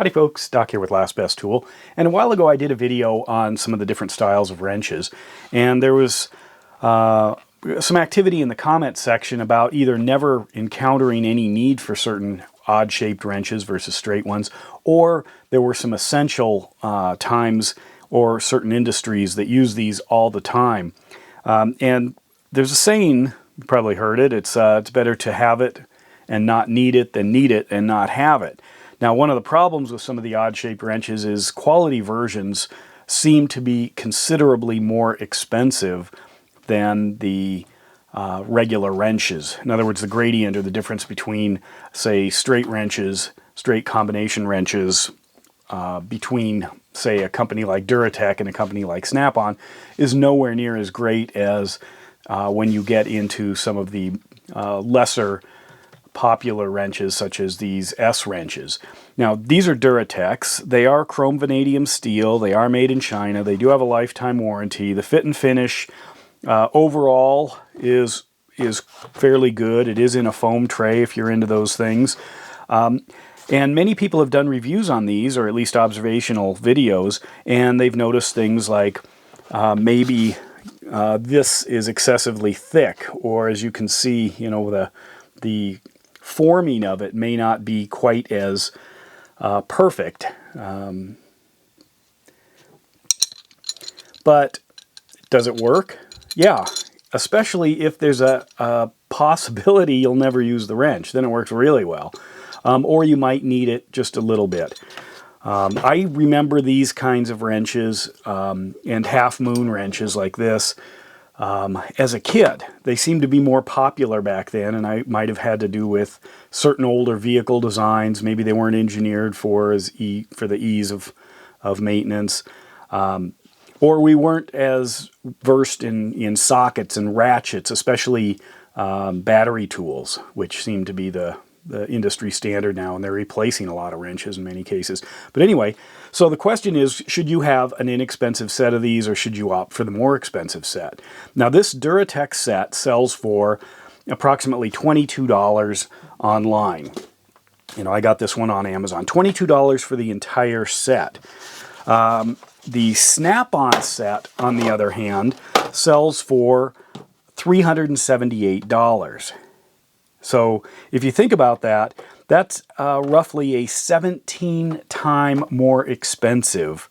Howdy folks, Doc here with Last Best Tool. And a while ago I did a video on some of the different styles of wrenches, and there was some activity in the comment section about either never encountering any need for certain odd-shaped wrenches versus straight ones, or there were some essential times or certain industries that use these all the time. And there's a saying, you probably heard it, it's better to have it and not need it than need it and not have it. Now, one of the problems with some of the odd-shaped wrenches is quality versions seem to be considerably more expensive than the regular wrenches. In other words, the gradient or the difference between, say, straight wrenches, straight combination wrenches, between, say, a company like Duratech and a company like Snap-on is nowhere near as great as when you get into some of the lesser popular wrenches such as these S-Wrenches. Now, these are Duratechs. They are chrome vanadium steel. They are made in China. They do have a lifetime warranty. The fit and finish overall is fairly good. It is in a foam tray if you're into those things. And many people have done reviews on these, or at least observational videos, and they've noticed things like maybe this is excessively thick, or as you can see, you know, the forming of it may not be quite as perfect. But does it work? Yeah, especially if there's a possibility you'll never use the wrench. Then it works really well. Or you might need it just a little bit. I remember these kinds of wrenches and half-moon wrenches like this as a kid. They seemed to be more popular back then, and I might have had to do with certain older vehicle designs. Maybe they weren't engineered for the ease of maintenance. Or we weren't as versed in sockets and ratchets, especially battery tools, which seem to be the industry standard now, and they're replacing a lot of wrenches in many cases. But anyway, so the question is, should you have an inexpensive set of these, or should you opt for the more expensive set? Now, this Duratech set sells for approximately $22 online. You know, I got this one on Amazon. $22 for the entire set. The Snap-on set, on the other hand, sells for $378. So if you think about that, that's roughly a 17-time more expensive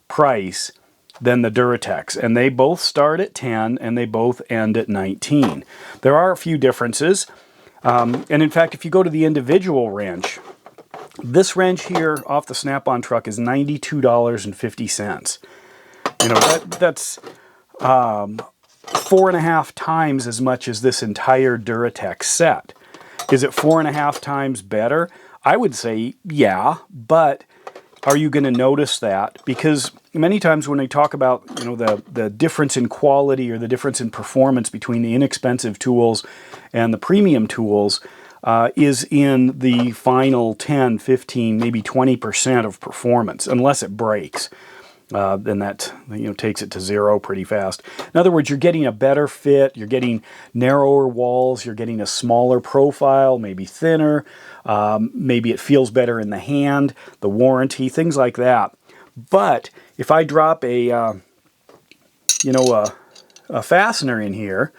price than the Duratechs. And they both start at 10 and they both end at 19. There are a few differences. And in fact, if you go to the individual wrench, this wrench here off the Snap-on truck is $92.50. You know, that's 4.5 times as much as this entire Duratech set. Is it 4.5 times better? I would say yeah, but are you going to notice that? Because many times when we talk about, you know, the difference in quality or the difference in performance between the inexpensive tools and the premium tools is in the final 10, 15, maybe 20% of performance, unless it breaks. Then that, you know, takes it to zero pretty fast. In other words, you're getting a better fit, you're getting narrower walls, you're getting a smaller profile, maybe thinner, maybe it feels better in the hand, the warranty, things like that. But if I drop a fastener in here,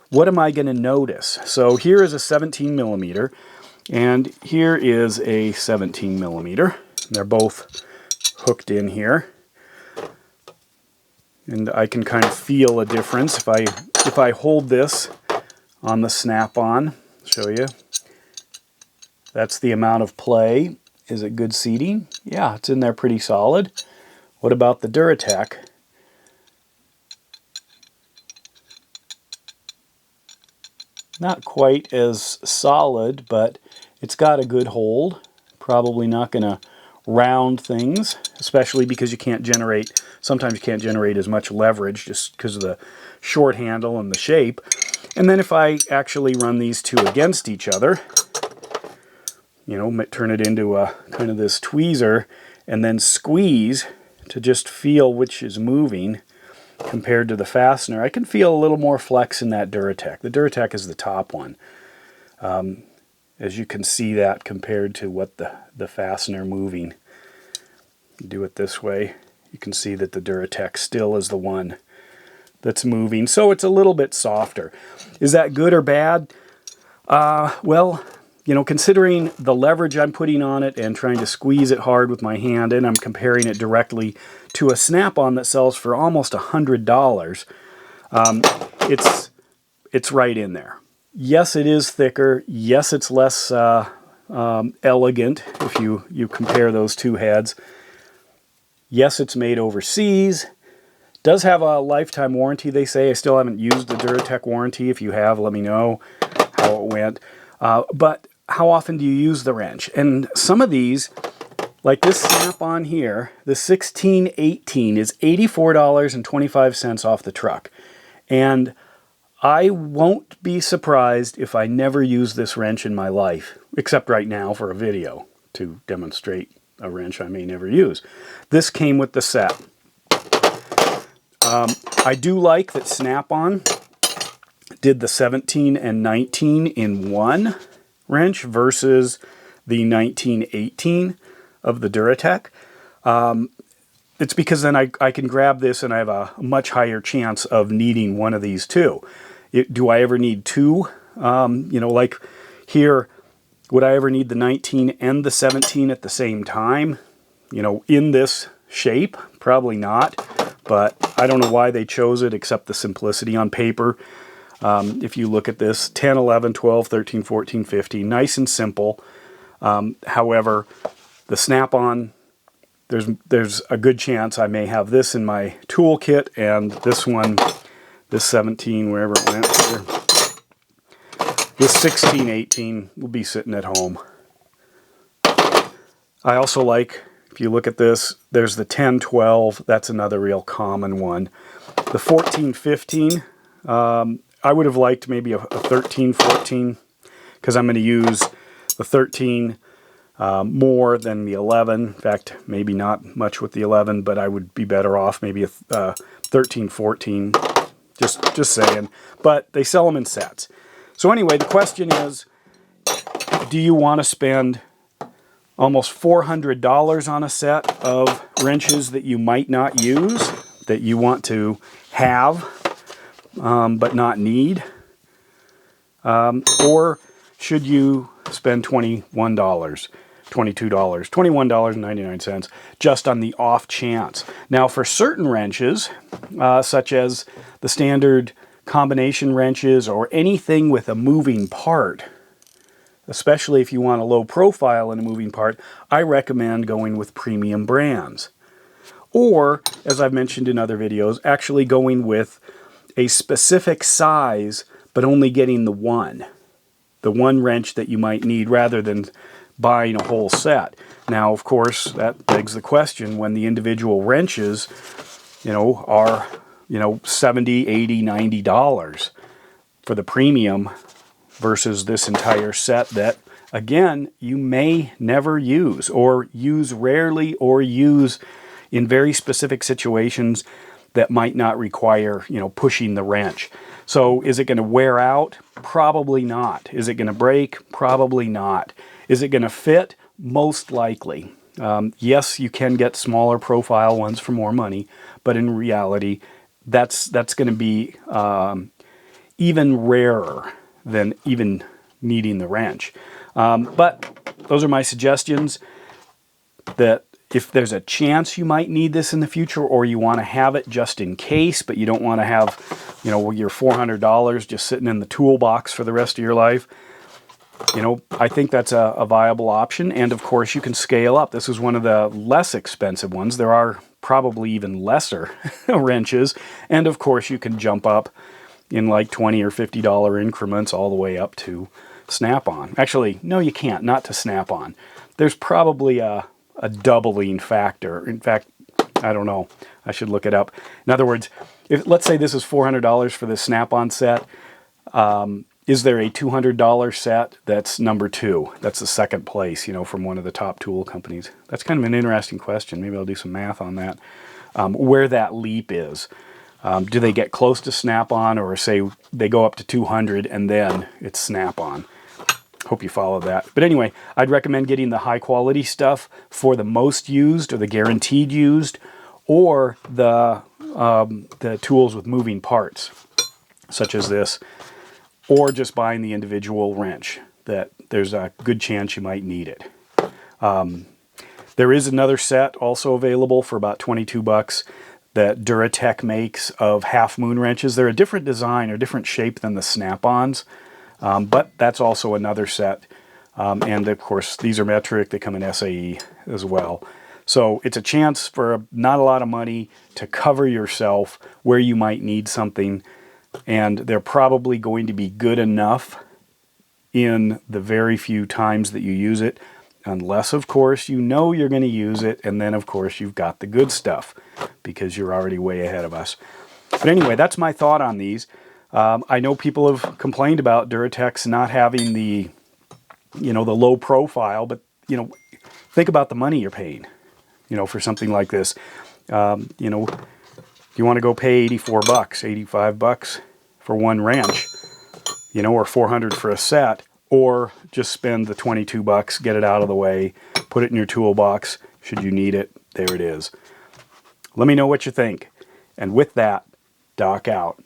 what am I going to notice? So here is a 17 millimeter, and here is a 17 millimeter. They're both hooked in here. And I can kind of feel a difference if I hold this on the Snap-on. Show you. That's the amount of play. Is it good seating? Yeah, it's in there pretty solid. What about the Duratech? Not quite as solid, but it's got a good hold. Probably not going to round things, especially because you can't generate, sometimes you can't generate as much leverage just because of the short handle and the shape. And then if I actually run these two against each other, you know, turn it into a kind of this tweezer and then squeeze to just feel which is moving compared to the fastener, I can feel a little more flex in that Duratech. The Duratech is the top one. as you can see that compared to what the fastener moving. Do it this way, you can see that the Duratech still is the one that's moving, so it's a little bit softer. Is that good or bad? Well, you know, considering the leverage I'm putting on it and trying to squeeze it hard with my hand, and I'm comparing it directly to a Snap-on that sells for almost $100, it's right in there. Yes, it is thicker. Yes, it's less elegant if you compare those two heads. Yes, it's made overseas. Does have a lifetime warranty, they say. I still haven't used the Duratech warranty. If you have, let me know how it went. But how often do you use the wrench? And some of these, like this Snap-on here, the 1618 is $84.25 off the truck. And I won't be surprised if I never use this wrench in my life, except right now for a video to demonstrate a wrench I may never use. This came with the set. I do like that Snap-on did the 17 and 19 in one wrench versus the 1918 of the Duratech. It's because then I can grab this and I have a much higher chance of needing one of these too. Do I ever need two? You know, like here, would I ever need the 19 and the 17 at the same time? You know, in this shape? Probably not. But I don't know why they chose it except the simplicity on paper. If you look at this, 10, 11, 12, 13, 14, 15, nice and simple. However, the Snap-on, there's a good chance I may have this in my toolkit, and this one, this 17, wherever it went here, this 16, 18 will be sitting at home. I also like, if you look at this, there's the 10, 12, that's another real common one. The 14, 15, I would have liked maybe a 13, 14, because I'm going to use the 13 more than the 11. In fact, maybe not much with the 11, but I would be better off maybe a 13, 14, just saying. But they sell them in sets. So anyway, the question is, do you want to spend almost $400 on a set of wrenches that you might not use, that you want to have, but not need? Or should you spend $21, $22, $21.99 just on the off chance? Now, for certain wrenches, such as the standard combination wrenches or anything with a moving part, especially if you want a low profile in a moving part, I recommend going with premium brands. Or, as I've mentioned in other videos, actually going with a specific size, but only getting the one wrench that you might need rather than buying a whole set. Now, of course, that begs the question when the individual wrenches, you know, are, you know, $70, $80, $90 for the premium versus this entire set that, again, you may never use or use rarely or use in very specific situations that might not require, you know, pushing the wrench. So is it going to wear out? Probably not. Is it going to break? Probably not. Is it going to fit? Most likely. Yes, you can get smaller profile ones for more money, but in reality, that's going to be even rarer than even needing the wrench. But those are my suggestions, that if there's a chance you might need this in the future, or you want to have it just in case, but you don't want to have, you know, your $400 just sitting in the toolbox for the rest of your life, you know, I think that's a viable option. And of course, you can scale up. This is one of the less expensive ones. There are probably even lesser wrenches. And of course, you can jump up in like $20 or $50 increments all the way up to Snap-on. Actually, no, you can't. Not to Snap-on. There's probably a doubling factor. In fact, I don't know. I should look it up. In other words, if let's say this is $400 for this Snap-on set, is there a $200 set that's number 2? That's the second place, you know, from one of the top tool companies. That's kind of an interesting question. Maybe I'll do some math on that. Where that leap is. Do they get close to Snap-on, or say they go up to 200 and then it's Snap-on? hope you followed that. But anyway, I'd recommend getting the high quality stuff for the most used or the guaranteed used, or the tools with moving parts, such as this, or just buying the individual wrench that there's a good chance you might need it. There is another set also available for about 22 bucks that Duratech makes of half moon wrenches. They're a different design or different shape than the snap-ons, but that's also another set. And of course, these are metric. They come in SAE as well. So it's a chance for not a lot of money to cover yourself where you might need something, and they're probably going to be good enough in the very few times that you use it, unless, of course, you know you're going to use it, and then, of course, you've got the good stuff, because you're already way ahead of us. But anyway, that's my thought on these. I know people have complained about Duratech's not having the, the low profile, but, think about the money you're paying, for something like this. You want to go pay 84 bucks, 85 bucks for one wrench, or 400 for a set, or just spend the 22 bucks, get it out of the way, put it in your toolbox. Should you need it, there it is. Let me know what you think. And with that, Doc out.